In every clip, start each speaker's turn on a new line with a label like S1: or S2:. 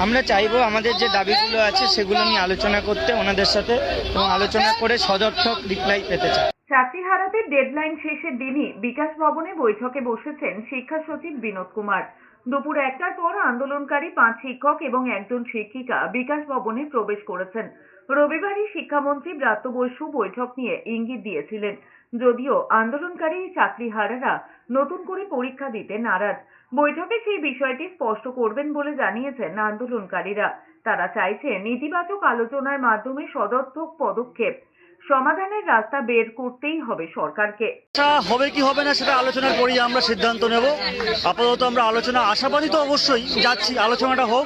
S1: আমরা চাইবো আমাদের যে দাবিগুলো আছে সেগুলো নিয়ে আলোচনা করতে ওনাদের সাথে, এবং আলোচনা করে সদর্থক রিপ্লাই পেতে চাই।
S2: চাকরিহারাদের ডেডলাইন শেষের দিনই বিকাশ ভবনে বৈঠকে বসেছেন শিক্ষা সচিব বিনোদ কুমার। দুপুর 1টার পর আন্দোলনকারী 5 শিক্ষক এবং একজন শিক্ষিকা বিকাশ ভবনে প্রবেশ করেছেন। রবিবারই শিক্ষামন্ত্রী ব্রাত্য বসু বৈঠক নিয়ে ইঙ্গিত দিয়েছিলেন, যদিও আন্দোলনকারী চাকরিহারারা নতুন করে পরীক্ষা দিতে নারাজ। বৈঠকে সেই বিষয়টি স্পষ্ট করবেন বলে জানিয়েছেন আন্দোলনকারীরা। তারা চাইছে নেতিবাচক আলোচনার মাধ্যমে সদর্থক পদক্ষেপ, সমাধানের রাস্তা বের করতেই হবে সরকারকে।
S3: হবে কি হবে না সেটা আলোচনার পরেই আমরা সিদ্ধান্ত নেব। আপাতত আমরা আলোচনা আশাবাদী তো অবশ্যই যাচ্ছি, আলোচনাটা হোক,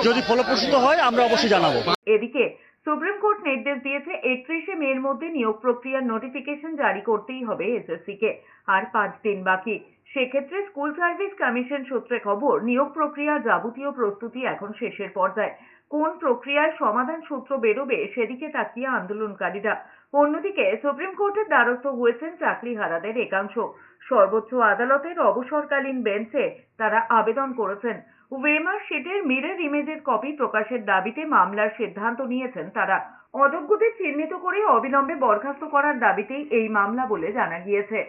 S3: যদি ফলপ্রসূ হয় আমরা অবশ্যই জানাবো।
S2: এদিকে সুপ্রিম কোর্ট নির্দেশ দিয়েছে 31শে মের মধ্যে নিয়োগ প্রক্রিয়ার নোটিফিকেশন জারি করতেই হবে এসএসসি কে। আর 5 দিন বাকি। সেক্ষেত্রে স্কুল সার্ভিস কমিশন সূত্রে খবর, নিয়োগ প্রক্রিয়ার যাবতীয় প্রস্তুতি এখন শেষের পর্যায়ে। কোন প্রক্রিয়ার সমাধান সূত্র বেরোবে সেদিকে তাকিয়ে আন্দোলনকারীরা। অন্যদিকে সুপ্রিম কোর্টের দ্বারস্থ হয়েছেন চাকরিহারাদের একাংশ। সর্বোচ্চ আদালতের অবসরকালীন বেঞ্চে তারা আবেদন করেছেন। ওয়েমার শিটের মিরর ইমেজের কপি প্রকাশের দাবিতে মামলার সিদ্ধান্ত নিয়েছেন তারা। অযোগ্যদের চিহ্নিত করে অবিলম্বে বরখাস্ত করার দাবিতেই এই মামলা বলে জানা গিয়েছে।